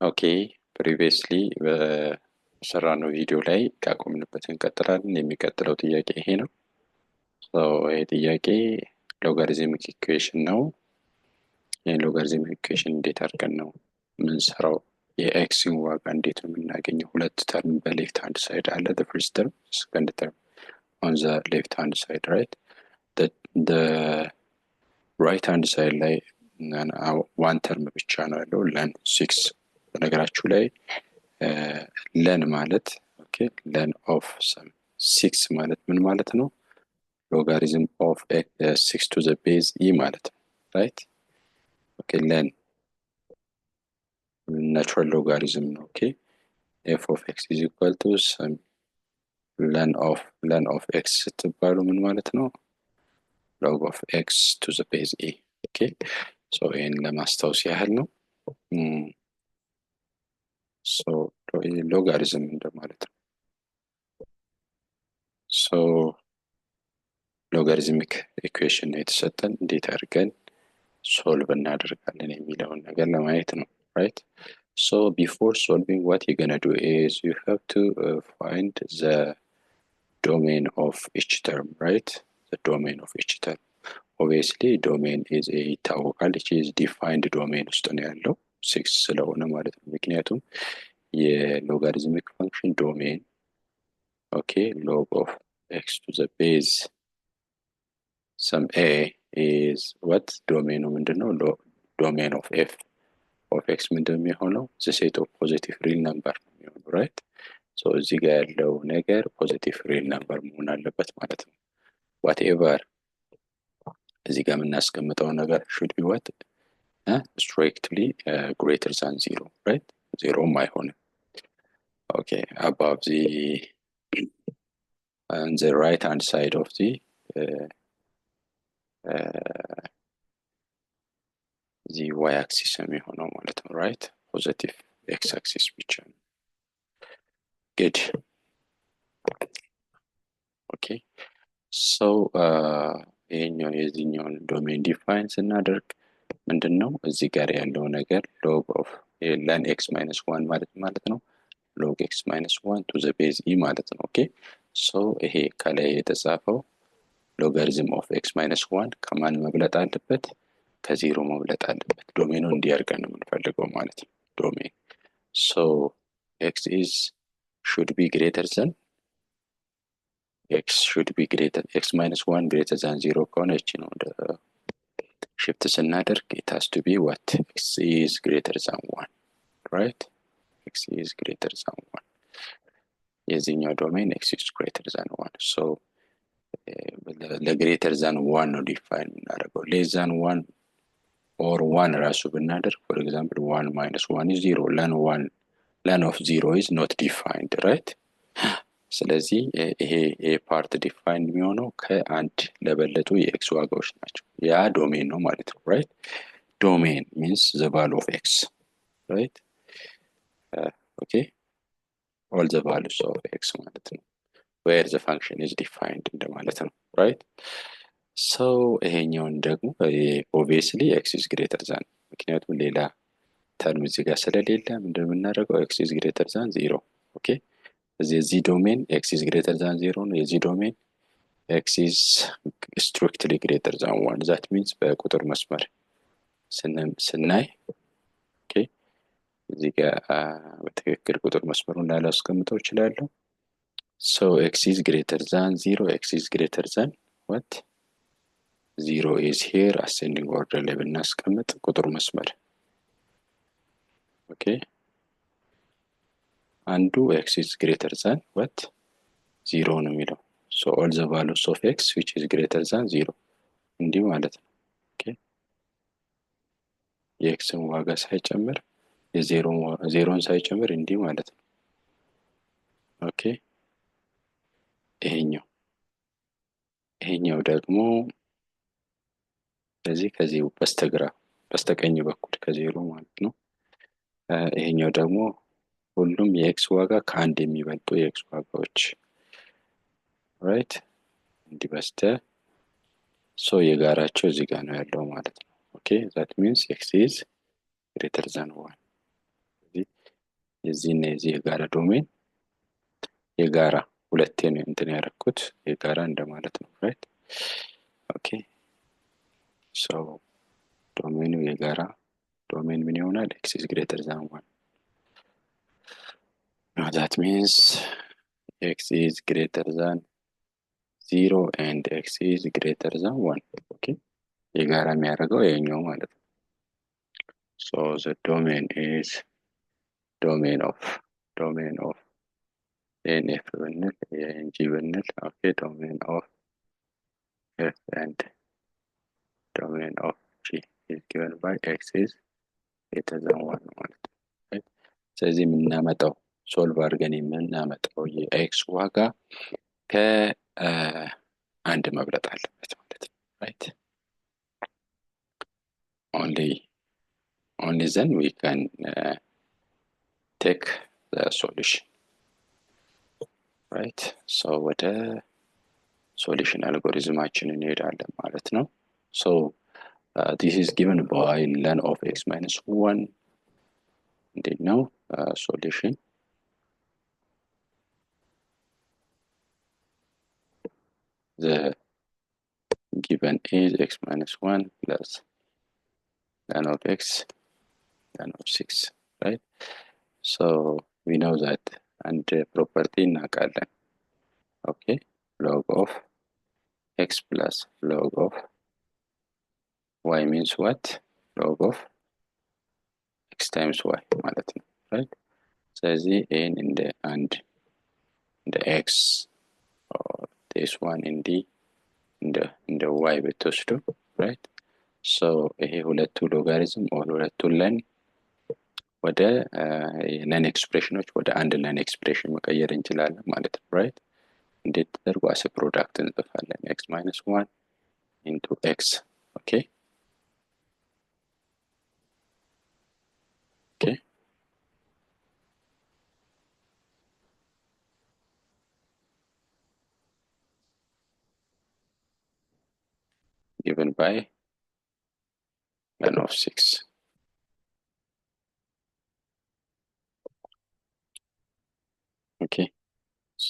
ኦኬ ፕሪቪየስሊ በሰራነው ቪዲዮ ላይ ካቆምንበት እንቀጥላለን። የሚቀጥለው ጥያቄ ይሄ ነው። ይሄ ጥያቄ ሎጋሪዝሚክ ኢኩዌሽን ነው። ይህን ሎጋሪዝሚክ ኢኩዌሽን እንዴት አድርገን ነው የምንሰራው? የኤክስን ዋጋ እንዴት ነው የምናገኘው? ሁለት ተርም በሌፍት ሃንድ ሳይድ አለ። ፈርስት ተርም፣ ሰከንድ ተርም ኦን ዘ ሌፍት ሃንድ ሳይድ ራይት። ራይት ሃንድ ሳይድ ላይ ዋን ተርም ብቻ ነው ያለው ለን 6። በነገራችሁ ላይ ለን ማለት ለን ኦፍ 6 ማለት ምን ማለት ነው? ሎጋሪዝም ኦፍ 6 to the base e ማለት ነው ራይት። ለን ናቹራል ሎጋሪዝም ነው። ኤፍ ኦፍ ኤክስ ኢዝ ኢኳል ቱ ሰም ለን ኦፍ ኤክስ ስትባሉ ምን ማለት ነው? ሎግ ኦፍ ኤክስ ቱ ዘ ቤዝ ኤ። ይህን ለማስታወስ ያህል ነው። ሎጋሪዝም እንደማለት ነው። ሎጋሪዝሚክ ኢኩዌሽን የተሰጠን እንዴት አድርገን ሶልቭ እናደርጋለን የሚለውን ነገር ለማየት ነው ራይት። before solving, what you're gonna do is you have to find the domain of each term, right? The domain of each term. Obviously domain is a ይታወቃል። which is defined domain ውስጥ ነው ያለው 6 ስለሆነ ማለት ነው። ምክንያቱም የሎጋሪዝሚክ ፈንክሽን ዶሜን log of x to the base some a is what? ዶሜኑ ምንድነው? domain of f of x ምንድነው የሚሆነው? the set of positive real number ነው የሚሆነው ራይት። እዚህ ጋር ያለው ነገር ፖዚቲቭ ሪል ነምበር መሆን አለበት ማለት ነው። whatever እዚህ ጋር የምናስቀምጠው ነገር should be what? strictly greater than 0 right? ዜሮም አይሆንም። above on the right hand side of the y axis የሚሆነው ማለት ነው ራይት። ፖዚቲቭ x axis ብቻ ነው። good ይሄኛው የዚህኛውን ዶሜን ዲፋይን ስናደርግ ምንድነው እዚህ ጋር ያለው ነገር log of len x minus 1 ማለት ነው log x minus 1 to the base e ማለት ነው። ይሄ ከላይ የተጻፈው ሎጋሪዝም ኦፍ x minus 1 ከማን መብለጥ አለበት? ከዜሮ መብለጥ አለበት። ዶሜኑ እንዲያርገን ነው የምንፈልገው ማለት ነው። ዶሜን x should be greater than x minus 1 greater than 0 ከሆነ እቺ ነው shift ስናደርግ it has to be what? x is greater than 1 right? x is greater than 1 የዚህኛው ዶሜን x is greater than 1 ለግሬተር ዛን 1 ነው ዲፋይን የምናደርገው። ሌስ ዛን 1 ኦር 1 ራሱ ብናደርግ for example 1 minus 1 is 0 len of 0 is not defined right? ስለዚህ ይሄ ፓርት ዲፋይን የሚሆነው ከአንድ ለበለጡ የኤክስ ዋጋዎች ናቸው። ያ ዶሜን ነው ማለት ነው ራይት። ዶሜን means the value of x right? all the values of x ማለት ነው where the function is defined እንደማለት ነው right? ይሄኛውን ደግሞ obviously x is greater than ምክንያቱም ሌላ ተርም እዚህ ጋር ስለሌለ ምንድነው የምናደርገው? x is greater than 0 እዚህ ዶሜን x is greater than 0 ነው። የዚህ ዶሜን x is strictly greater than 1 that means በቁጥር መስመር ስናይ እዚህ ጋር በትክክል ቁጥር መስመሩን ላላስቀምጠው እችላለሁ። x is greater than 0 x is greater than what? 0 is here ascending order ላይ ብናስቀምጥ ቁጥር መስመር አንዱ x is greater than what? 0 ነው የሚለው all the values of x which is greater than 0 እንዲህ ማለት ነው። የኤክስን ዋጋ ሳይጨምር የዜሮን ሳይጨምር እንዲህ ማለት ነው። ይሄኛው ደግሞ ከዚህ በስተቀኝ በኩል ከዜሮ ማለት ነው። ይሄኛው ደግሞ ሁሉም የኤክስ ዋጋ ከአንድ የሚበልጡ የኤክስ ዋጋዎች ራይት እንዲበስተ የጋራቸው እዚህ ጋር ነው ያለው ማለት ነው። that means x is greater than 1 የዚህና የዚህ የጋራ ዶሜን የጋራ ሁለቴ ነው እንትን ያደረኩት የጋራ እንደማለት ነው ራይት ኦኬ ሶ ዶሜኑ የጋራ ዶሜን ምን ይሆናል x is greater than 1 now that means x is greater than 0 and x is greater than 1 okay የጋራ የሚያደርገው ይሄኛው ማለት ነው so the domain is domain of nf ብንል ng ብንል okay domain of f and domain of g is given by x is greater than 1 ማለት ነው ስለዚህ የምናመጣው ሶልቭ አድርገን የምናመጣው የኤክስ ዋጋ ከአንድ መብለጥ አለበት ማለት ነው right only then we can take the solution right so ወደ solution algorithmaችን እንሄዳለን ማለት ነው so this is given by ln of x minus 1 እንዴት ነው solution the given is x minus 1 plus ln of x ln of 6 right so we know that and property እናውቃለን okay log of x plus log of y means what log of x times y ማለት ነው right ስለዚህ ይሄን እንደ አንድ እንደ x or this one እንደ y ብትወስዱ right so ይሄ ሁለቱ ሎጋሪዝም or ሁለቱ ለን ወደ ለን ኤክስፕሬሽኖች ወደ አንድ ለን ኤክስፕሬሽን መቀየር እንችላለን ማለት ነው right እንዴት ተደርጎ as a product እንጽፋለን x minus 1 into x okay given by ln of 6 okay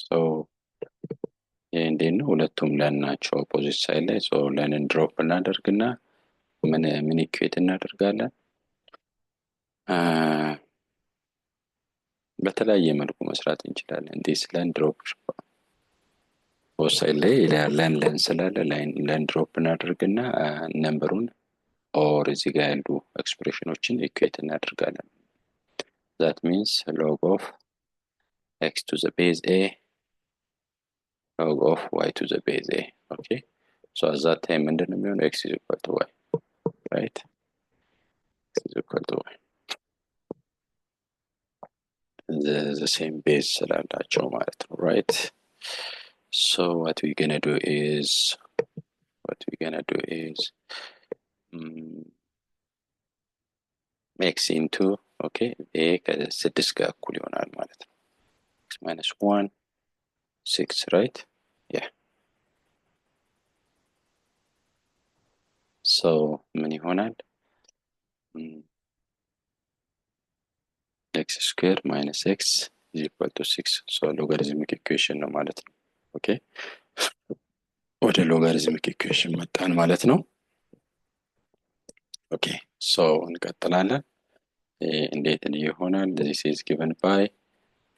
so እንዴት ነው ሁለቱም ለን ናቸው ኦፖዚት ሳይድ ላይ so ለንን ድሮፕ እናደርግና ምን ኢኩዌት እናደርጋለን በተለያየ መልኩ መስራት እንችላለን this ለን ድሮፕ ሳይድ ላይ ለን ስላለ ለን ድሮፕ እናደርግና ነምበሩን or እዚህ ጋር ያሉ ኤክስፕሬሽኖችን ኢኩዌት እናደርጋለን that means log of x to the base a log of y to the base a okay so at that time ምንድነው የሚሆነው x is equal to y right x is equal to y the same base ስላላቸው ማለት ነው right so what we're gonna do is x into okay a ከ6 ጋር እኩል ይሆናል ማለት ነው x minus 1 6 right yeah so ምን ይሆናል x square minus x is equal to 6 so logarithmic equation ነው ማለት ነው okay ወደ logarithmic equation መጣን ማለት ነው okay so እንቀጥላለን እንዴት ይሆናል this is given by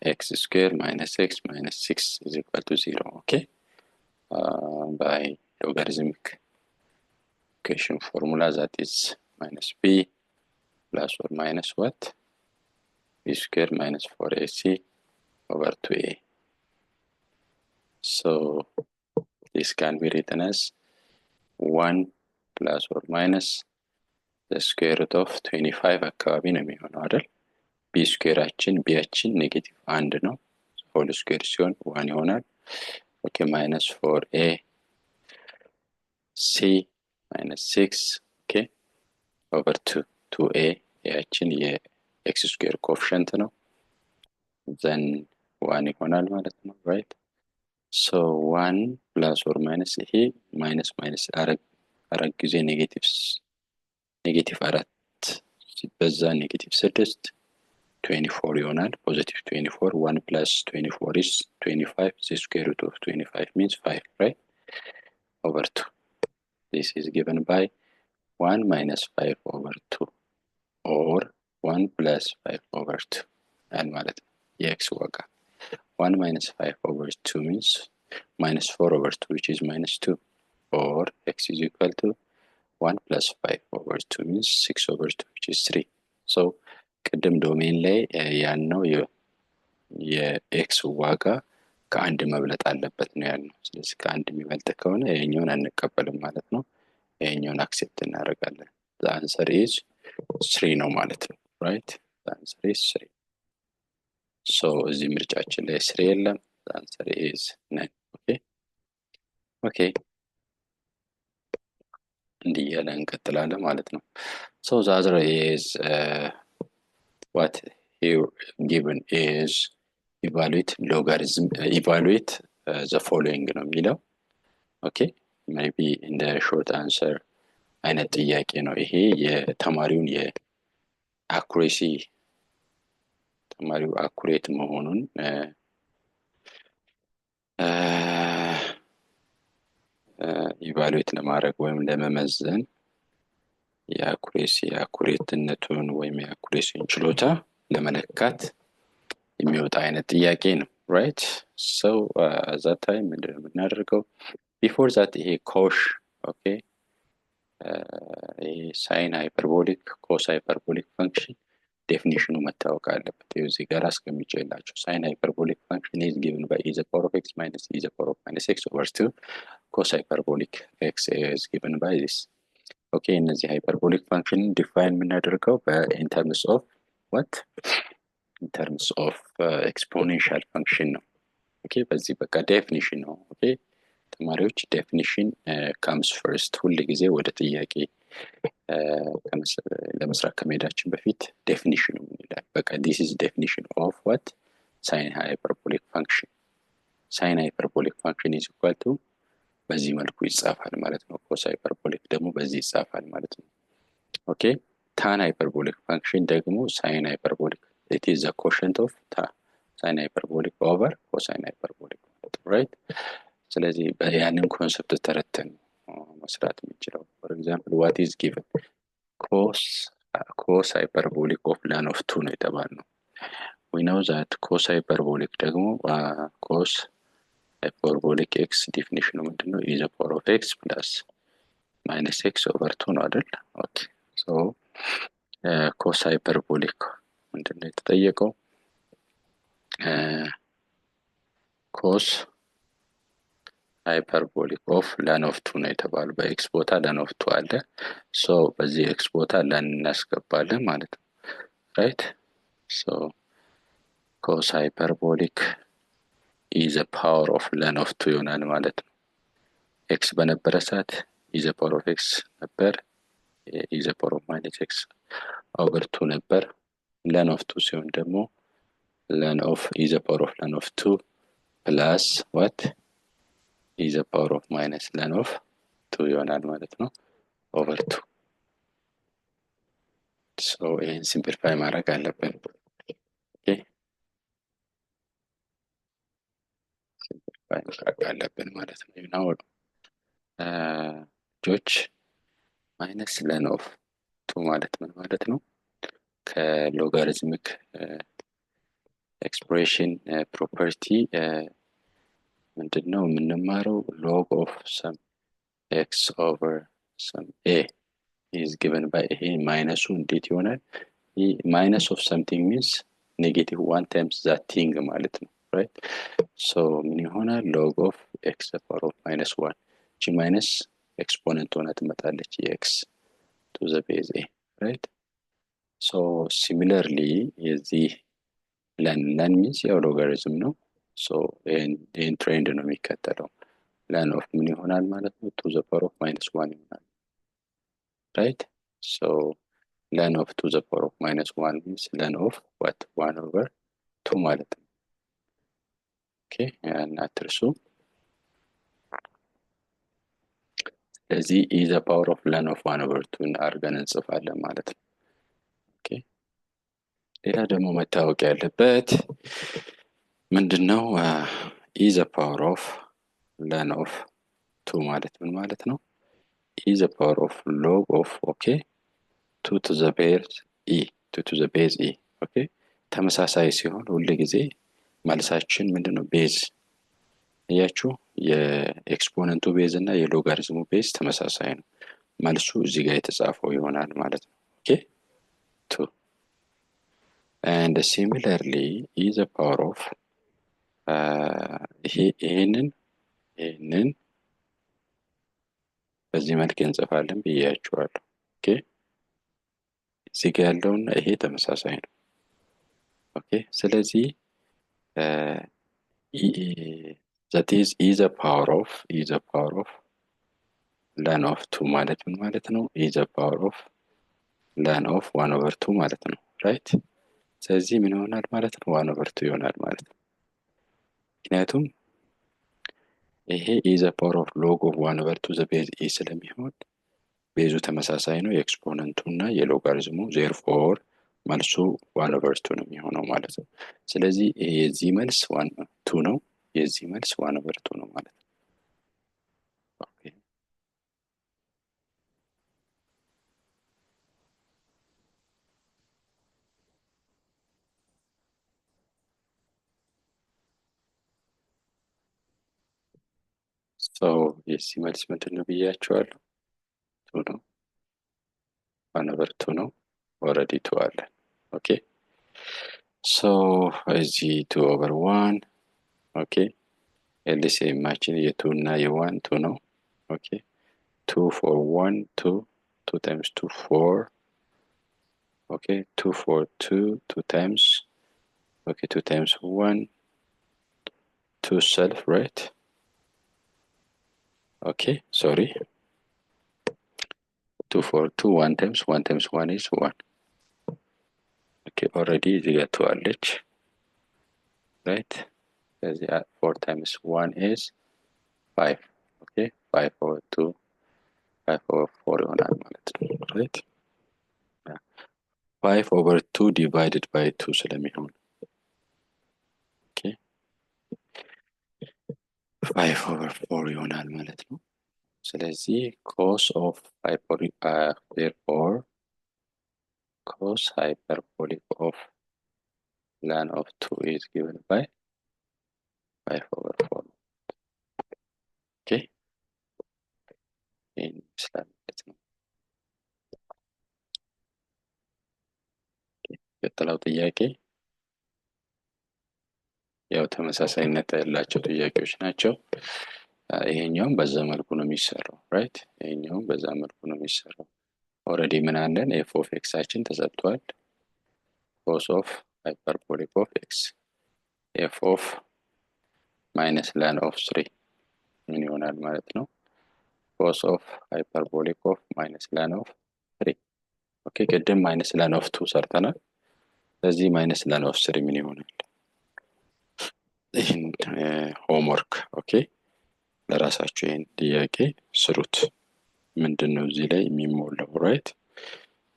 x square minus x minus 6 is equal to 0 okay by logarithmic equation formula that is minus b plus or minus what b square minus 4ac over 2a so this can be written as 1 plus or minus the square root of 25 አካባቢ ነው የሚሆነው አይደል b ስኩዌራችን bያችን ኔጌቲቭ 1 ነው ሆል ስኩዌር ሲሆን 1 ይሆናል okay minus 4a c minus 6 okay over 2a ያችን የx ስኩዌር ኮኤፊሺየንት ነው then 1 ይሆናል ማለት ነው right so 1 plus or minus ይሄ minus አረግ ጊዜ ኔጌቲቭ 4 ሲበዛ ኔጌቲቭ 6 24 ይሆናል። ፖዚቲቭ 24 1 plus 24 is 25. The square root of 25 means 5, right? Over 2. This is given by 1 minus 5 over 2 or 1 plus 5 over 2 and ማለት ነው የx ዋጋ 1 minus 5 over 2 means minus 4 over 2 which is minus 2 or x is equal to 1 plus 5 over 2 means 6 over 2 which is 3 so ቅድም ዶሜን ላይ ያልነው የx ዋጋ ከአንድ መብለጥ አለበት ነው ያልነው ስለዚህ ከአንድ የሚበልጥ ከሆነ ይሄኛውን አንቀበልም ማለት ነው ይሄኛውን አክሴፕት እናደርጋለን the answer is 3 ነው ማለት ነው right the answer is 3 so እዚህ ምርጫችን ላይ 3 የለም the answer is 9 okay እንዲህ ያለ እንቀጥላለን ማለት ነው so the other is what here given is evaluate logarithm evaluate the following ነው የሚለው okay maybe in the short answer አይነት ጥያቄ ነው ይሄ የተማሪውን የአኩሬሲ ተማሪው አኩሬት መሆኑን ኢቫሉዌት ለማድረግ ወይም ለመመዘን የአኩሬትነቱን ወይም የአኩሬሲን ችሎታ ለመለካት የሚወጣ አይነት ጥያቄ ነው right so at that time ምንድነው የምናደርገው before that ይሄ ኮሽ okay ሳይን ሃይፐርቦሊክ ኮስ ሃይፐርቦሊክ ፈንክሽን ዴፊኒሽኑ መታወቅ አለበት እዚህ ጋር አስቀምጬላችሁ ሳይን ሃይፐርቦሊክ ፈንክሽን is given by e the power of x minus e the power of minus x over 2 cos hyperbolic x is given by this okay እነዚህ ሃይፐርቦሊክ ፈንክሽን ዲፋይን የምናደርገው in terms of what in terms of exponential function ነው okay በዚህ በቃ ዴፊኒሽን ነው okay ተማሪዎች ዴፊኒሽን comes first ሁሉ ጊዜ ወደ ጥያቄ ለመስራት ከመሄዳችን በፊት ዴፊኒሽኑ ምን ይላል በቃ this is definition of what sin hyperbolic function sin hyperbolic function is equal to በዚህ መልኩ ይጻፋል ማለት ነው cos hyperbolic ደግሞ በዚህ ይጻፋል ማለት ነው okay tan hyperbolic function ደግሞ sin hyperbolic it is the quotient of sin hyperbolic over cosine hyperbolic right ስለዚህ ያንን ኮንሰፕት ተረተን መስራት የምንችለው for example what is given cos hyperbolic of ln of 2 ነው የተባልነው we know that cos hyperbolic ደግሞ cos hyperbolic x definition ምንድነው e the power of x plus minus x over 2 ነው አይደል okay so cos hyperbolic ምንድነው የተጠየቀው cos hyperbolic of ln of 2 ነው የተባለው በx ቦታ ln of 2 አለ so በዚህ x ቦታ ln እናስገባለን ማለት ነው right so cos hyperbolic is the power of ln of 2 ይሆናል ማለት ነው x በነበረ ሰዓት is the power of x ነበር is the power of minus x over 2 ነበር ln of 2 ሲሆን ደግሞ ln of is the power of ln of 2 plus what is the power of minus ln of 2 ይሆናል ማለት ነው over 2 so ይሄን ሲምፕሊፋይ ማድረግ አለብን okay ሲምፕሊፋይ ማድረግ አለብን ማለት ነው now ጆች minus ln of 2 ማለት ምን ማለት ነው ከሎጋሪትሚክ ኤክስፕሬሽን ፕሮፐርቲ ምንድነው የምንማረው log of some x over some a is given by a minus እንዴት ይሆናል minus of something means negative 1 times that thing ማለት ነው right so ምን ይሆናል log of x the power of minus 1 እቺ minus exponent ሆና ትመጣለች x to the base a right so similarly የዚህ ln means ያው logarithm ነው so in trend ነው የሚከተለው ln of ምን ይሆናል ማለት ነው to the power of minus 1 ይሆናል right so ln of to the power of minus 1 means ln of what 1 over 2 ማለት ነው okay and አትርሱ ስለዚህ is the power of ln of 1 over 2 አድርገን እንጽፋለን ማለት ነው okay ሌላ ደግሞ መታወቅ ያለበት ምንድነው? ኢ ዘ ፓወር ኦፍ ለን ኦፍ ቱ ማለት ምን ማለት ነው? ኢ ዘ ፓወር ኦፍ ሎግ ኦፍ ኦኬ ቱ ቱ ዘ ቤዝ ኢ ቱ ዘ ቤዝ ኢ ኦኬ። ተመሳሳይ ሲሆን ሁል ጊዜ መልሳችን ምንድነው? ቤዝ እያችሁ የኤክስፖነንቱ ቤዝ እና የሎጋሪዝሙ ቤዝ ተመሳሳይ ነው። መልሱ እዚህ ጋር የተጻፈው ይሆናል ማለት ነው። ኦኬ ቱ and similarly e the power of ይሄንን በዚህ መልክ እንጽፋለን ብያችኋለሁ። ኦኬ እዚህ ጋር ያለውና ይሄ ተመሳሳይ ነው። ኦኬ ስለዚህ that is e the power of ለን ኦፍ ቱ ማለት ምን ማለት ነው? e the power of ለን ኦፍ 1/2 ማለት ነው። ራይት ስለዚህ ምን ይሆናል ማለት ነው? 1/2 ይሆናል ማለት ነው። ምክንያቱም ይሄ e the power of log of 1/2 the base e ስለሚሆን ቤዙ ተመሳሳይ ነው የኤክስፖነንቱ እና የሎጋሪዝሙ therefore መልሱ 1/2 ነው የሚሆነው ማለት ነው። ስለዚህ የዚህ መልስ 2 ነው፣ የዚህ መልስ 1/2 ነው ማለት ነው። ኦኬ የዚህ መልስ ምንድን ነው ብያችኋለሁ? 2 ነው፣ 1/2 ነው። ኦልሬዲ 2 አለ። ኦኬ እዚህ 2/1 ኦኬ ኤልሲኤማችን የ2 እና የ1 2 ነው። ኦኬ 2 for 1 2 2 times 2 4 okay 2 for 2 2 times okay 2 times 1 2 self right okay sorry 2 for 2 1 times 1 is 1 okay already እዚህ ጋር 2 አለች right ስለዚህ 4 times 1 is 5 okay 5 over 2 5 over 4 ይሆናል ማለት ነው right 5 over 2 divided by 2 ስለሚሆን okay 5 over 4 ይሆናል ማለት ነው። ስለዚህ cos of therefore cos hyperbolic of ln of 2 is given by 5 over 4 okay in Islam የቀጠለው ጥያቄ ያው ተመሳሳይነት ያላቸው ጥያቄዎች ናቸው። ይሄኛውም በዛ መልኩ ነው የሚሰራው ራይት ይሄኛውም በዛ መልኩ ነው የሚሰራው። ኦልሬዲ ምን አለን? f of x አችን ተሰጥቷል። cos of hyperbolic of x f of minus ln of 3 ምን ይሆናል ማለት ነው? cos of hyperbolic of minus ln of 3 ኦኬ ቅድም minus ln of 2 ሰርተናል። ስለዚህ minus ln of 3 ምን ይሆናል? ይህን ሆምወርክ ኦኬ ለራሳችሁ ይህን ጥያቄ ስሩት። ምንድነው እዚህ ላይ የሚሞላው ራይት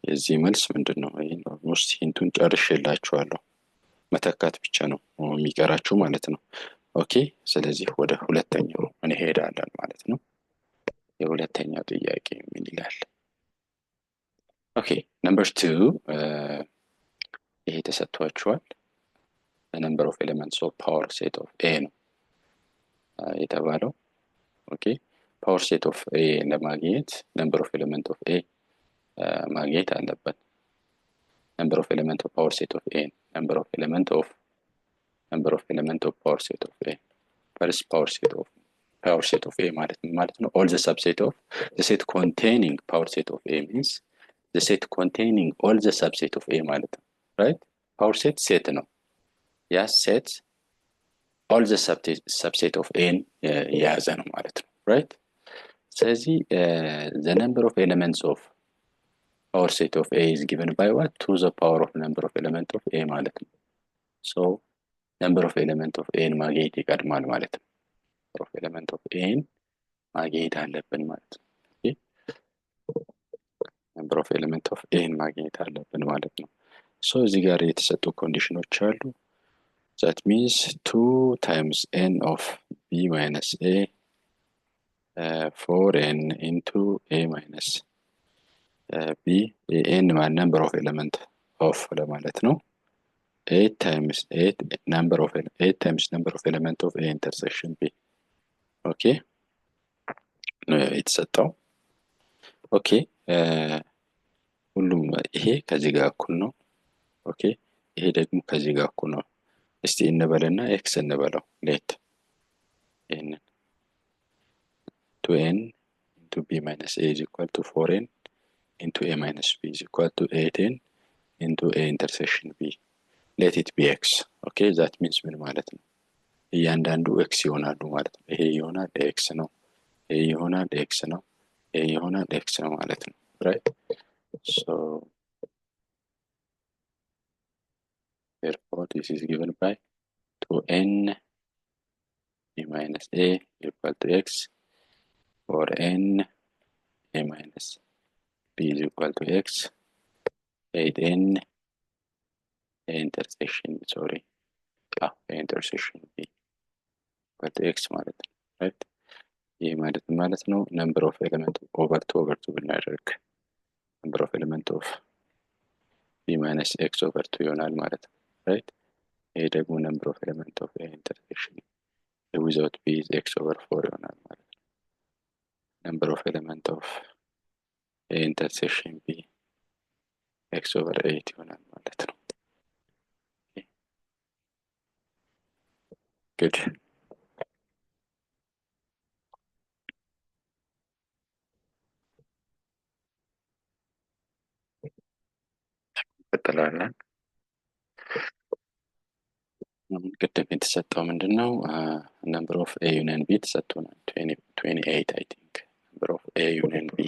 የዚህ መልስ ምንድነው? ይሄን ኦልሞስት ሂንቱን ጨርሼላችኋለሁ። መተካት ብቻ ነው የሚቀራችሁ ማለት ነው። ኦኬ ስለዚህ ወደ ሁለተኛው እንሄዳለን ማለት ነው። የሁለተኛው ጥያቄ ምን ይላል? ኦኬ ነምበር 2 ይሄ ተሰጥቷችኋል። the number of elements of power set of a ነው የተባለው። ኦኬ power set of a ለማግኘት number of element of a ማግኘት አለበት። number of element of power set of a number of element of power set of a first power set of a ማለት ነው all the subset of the set containing power set of a means the set containing all the subset of a ማለት ነው right power set ነው ያ set all the subset of a የያዘ ነው ማለት ነው right ስለዚህ the number of elements of power set of a is given by what to the power of number of element of a ማለት ነው so number of element of a ማግኘት ይቀድማል ማለት ነው number of element of a ማግኘት አለብን ማለት ነው number of element of a ማግኘት አለብን ማለት ነው ሶ እዚህ ጋር የተሰጡ ኮንዲሽኖች አሉ። that means 2 times n of b minus a 4n into a minus b n ማለት number of element of ለማለት ነው። 8 times 8 number of 8 times number of element of a intersection b ኦኬ የተሰጠው ኦኬ ሁሉም ይሄ ከዚህ ጋር እኩል ነው። ኦኬ ይሄ ደግሞ ከዚህ ጋር እኩል ነው። እስቲ እንበልና ኤክስ እንበለው ሌት ይሄንን 2n into b minus a is equal to 4n into a minus b is equal to 8n into a intersection b let it be x ኦኬ that means ምን ማለት ነው? እያንዳንዱ ኤክስ ይሆናሉ ማለት ነው። ይሄ ይሆናል ኤክስ ነው፣ ይሄ ይሆናል ኤክስ ነው፣ ይሄ ይሆናል ኤክስ ነው ማለት ነው። right so therefore this is given by 2n a minus a equal to x or n a minus b is equal to x 8n a intersection intersection b equal to x ማለት ነው right ይሄ ማለት ነው number of element over 2 ብናደርግ number of element of b minus x over 2 ይሆናል ማለት ነው right ይሄ ደግሞ number of element of a intersection without b is x over 4 ይሆናል ማለት ነው number of element of a intersection b x over 8 ይሆናል ማለት ነው good ቀጥላለን ቅድም የተሰጠው ምንድነው number of a union b ተሰጥቶናል 28 I think number of a union b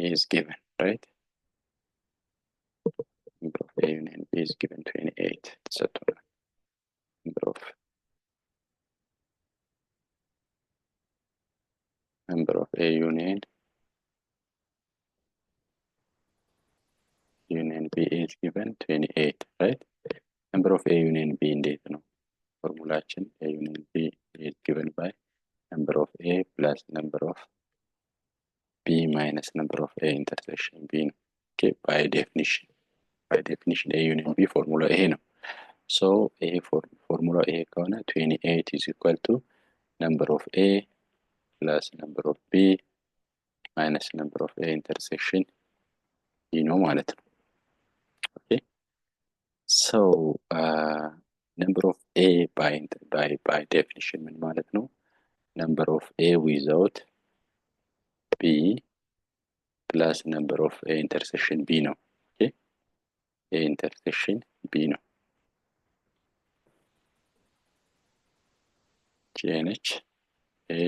is given right number of a union b is given 28 ተሰጥቶናል number of a union b is given 28 right number of a union b እንዴት ነው ፎርሙላችን a union b is given by number of a plus number of b minus number of a intersection b ነው okay by definition a union b ፎርሙላ ይሄ ነው so ይሄ ፎርሙላ ይሄ ከሆነ 28 is equal to number of a plus number of b minus number of a intersection b ነው ማለት ነው okay so number of a by definition ምን ማለት ነው number of a without b plus number of a intersection b ነው okay a intersection b ነው gnh a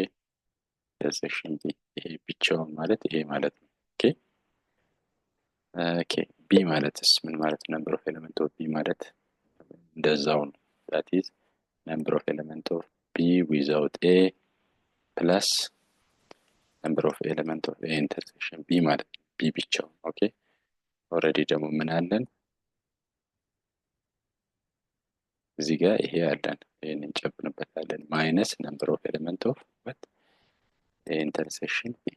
intersection b ይሄ ብቻውን ማለት ይሄ ማለት ነው okay okay b ማለትስ ምን ማለት number of element of b ማለት እንደዛው ነው that is number of element of b without a plus number of element of a intersection b ማለት b ብቻው okay already ደግሞ ምን አለን እዚህ ጋር ይሄ አለን ይሄንን ጨምርበታለን minus number of element of what a intersection b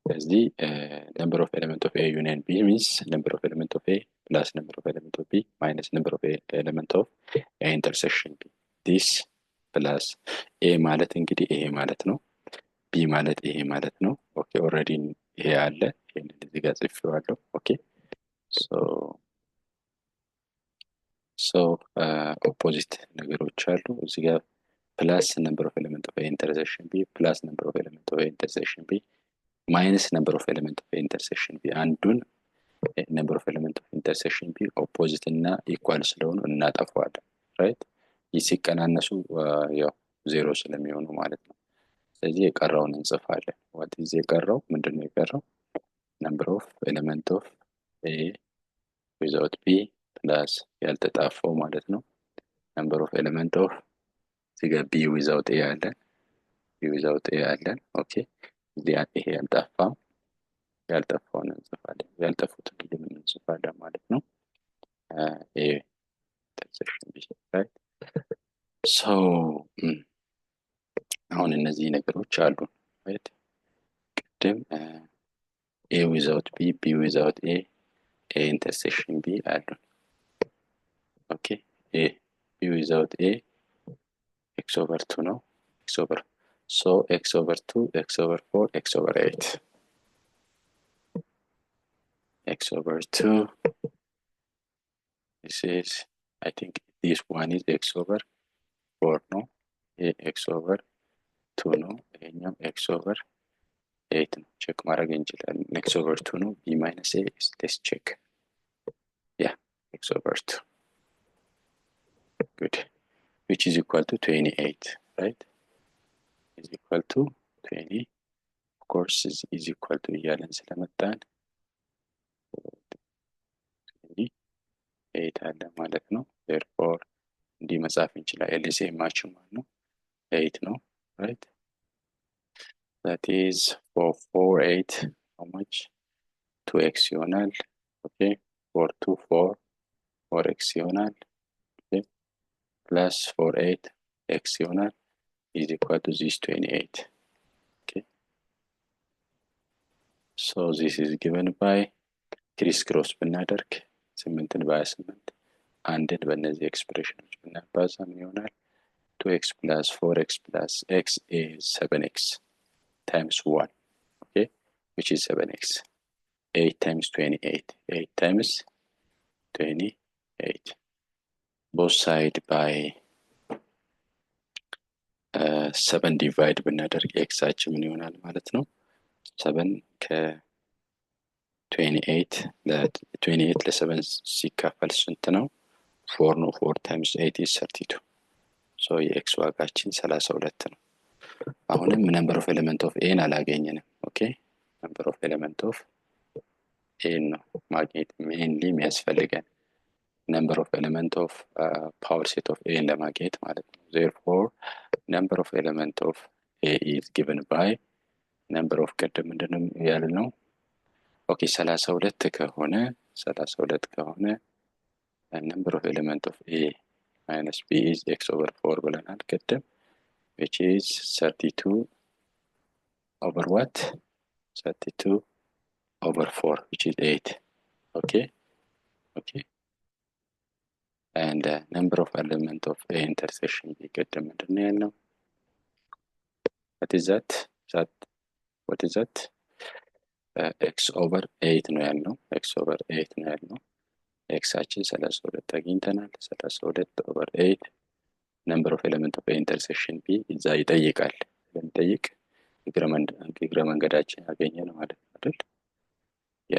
ስለዚህ number of element of a union b means number of element of a plus number of element of b minus number of a element of a intersection b this plus a ማለት እንግዲህ ይሄ ማለት ነው b ማለት ይሄ ማለት ነው ኦኬ ኦሬዲ ይሄ አለ ይሄንን እዚህ ጋር ጽፌዋለሁ ኦኬ so opposite ነገሮች አሉ እዚህ ጋር plus number of element of a intersection b plus number of element of a intersection b minus number of element of a intersection b አንዱን number of element of intersection b opposite እና equal ስለሆኑ እናጠፋዋለን right ይሲቀናነሱ ያው ዜሮ ስለሚሆኑ ማለት ነው ስለዚህ የቀረውን እንጽፋለን what is የቀረው ምንድነው የቀረው number of element of a without b plus ያልተጣፈው ማለት ነው number of element of እዚህ ጋር b without a አለን b without a አለን ኦኬ ይሄ ያልጣፋም ያልጠፋውን እንጽፋለን፣ ያልጠፉትን ግን እንጽፋለን ማለት ነው። ኤ ኢንተርሴክሽን ቢ ራይት። ሶ አሁን እነዚህ ነገሮች አሉ ራይት። ቅድም ኤ ዊዛውት ቢ፣ ቢ ዊዛውት ኤ፣ ኤ ኢንተርሴክሽን ቢ አሉን። ኦኬ ኤ ቢ ዊዛውት ኤ ኤክስ ኦቨር 2 ነው። ኤክስ ኦቨር ሶ ኤክስ ኦቨር 2 ኤክስ ኦቨር 4 ኤክስ ኦቨር 8 x over 2. This is, I think this one is x over 4 no, x over 2 no, x over 8 no. Check ማድረግ እንችላለን። x over 2 no, b minus a is, let's check. Yeah, x over 2. Good. Which is equal to 28, right? Is equal to 20. Of course, is equal to እያለን ስለመጣን 8 አለ ማለት ነው። therefore እንዲህ መጻፍ እንችላለን። LCM ማችን ማለት ነው 8 ነው right? That is for 4 8 how much? 2x ይሆናል። okay, for 2 4 4x ይሆናል። okay, plus 4 8 x ይሆናል is equal to this 28. okay, so this is given by ክሪስ ክሮስ ብናደርግ 8ን በ28 አንድን በእነዚህ ኤክስፕሬሽኖች ብናባዛ ምን ይሆናል? 2x plus 4x plus x is 7x times 1, okay, which is 7x. 8 times 28, 8 times 28. Both side by 7 divide ብናደርግ x አችን ምን ይሆናል ማለት ነው? 7 28 ለ7 ሲካፈል ስንት ነው? 4 ነው። 4 times 8 is 32. so የx ዋጋችን 32 ነው። አሁንም number of element of a አላገኘንም። ኦኬ number of element of a ነው ማግኘት mainly የሚያስፈልገን number of element of power set of a ለማግኘት ማለት ነው። therefore number of element of a is given by number of ቅድም ምንድነው ያልነው? ኦኬ 32 ከሆነ number of element of a minus b is x over 4 ብለናል ቅድም, which is 32 over what? 32 over 4, which is 8. okay, and number of element of a intersection b ቅድም ምንድነው ያልነው? what is that? x over 8 ነው ያልነው። x over 8 ነው ያልነው። x አችን 32 አግኝተናል። 32 over 8 number of element of intersection b እዛ ይጠይቃል። ለምጠይቅ እግረ መንገዳችን ያገኘን ማለት ነው አይደል? ያ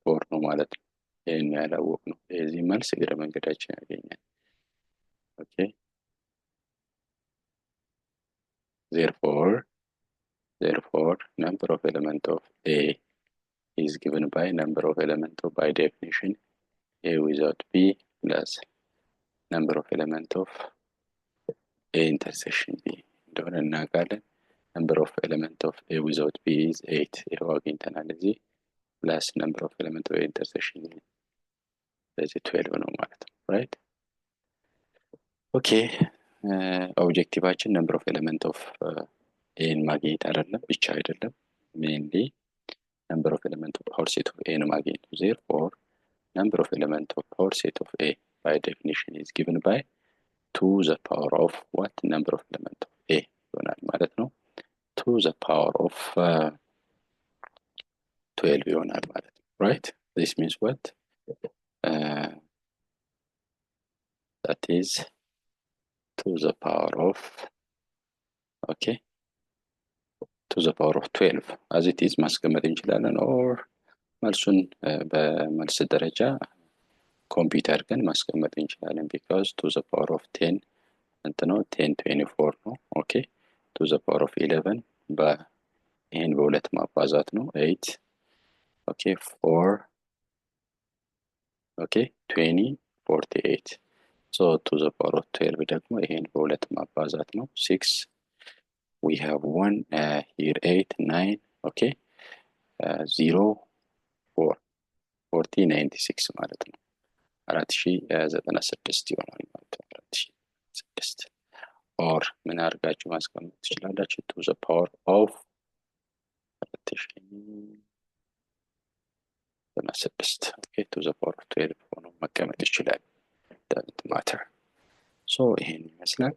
ፎር ነው ማለት ነው። ይሄን ያላወቅ ነው። የዚህ መልስ እግረ መንገዳችን ያገኘን። ኦኬ therefore number of element of a is given by number of element of, by definition, a without b plus number of element of a intersection b እንደሆነ እናውቃለን። number of element of a without b is 8 ይሄው አግኝተናል እዚህ plus number of element of a intersection ስለዚህ 12 ነው ማለት ነው right? okay, ኦብጀክቲቫችን number of element of a ማግኘት አይደለም ብቻ አይደለም, mainly number of element of power set of a ማግኘት ነው። therefore number of element of power set of a by definition is given by 2 the power of what? number of element of a ይሆናል ማለት ነው። 2 the power of 12 ይሆናል ማለት ነው right? this means what? that is 2 the power of, okay, to the power of 12 as it is ማስቀመጥ እንችላለን or መልሱን በመልስ ደረጃ ኮምፒውተር ግን ማስቀመጥ እንችላለን because to the power of 10 እንትነው 10 24 ነው። ኦኬ to the power of 11 ይሄን በሁለት ማባዛት ነው 8 ኦኬ 4 ኦኬ 20 48 so to the power of 12 ደግሞ ይሄን በሁለት ማባዛት ነው 6 we have 1 here 8 9 okay 0 4 40 96 ማለት ነው 4096 ይሆናል ማለት ነው 4096 or ምን አድርጋችሁ ማስቀመጥ ትችላላችሁ to the power of 4096 okay to the power of 12 ሆኖ መቀመጥ ይችላል doesn't matter so ይሄን ይመስላል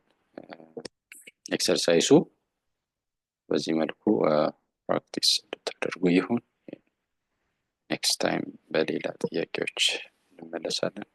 ኤክሰርሳይሱ በዚህ መልኩ ፕራክቲስ እንድታደርጉ ይሁን next time በሌላ ጥያቄዎች እንመለሳለን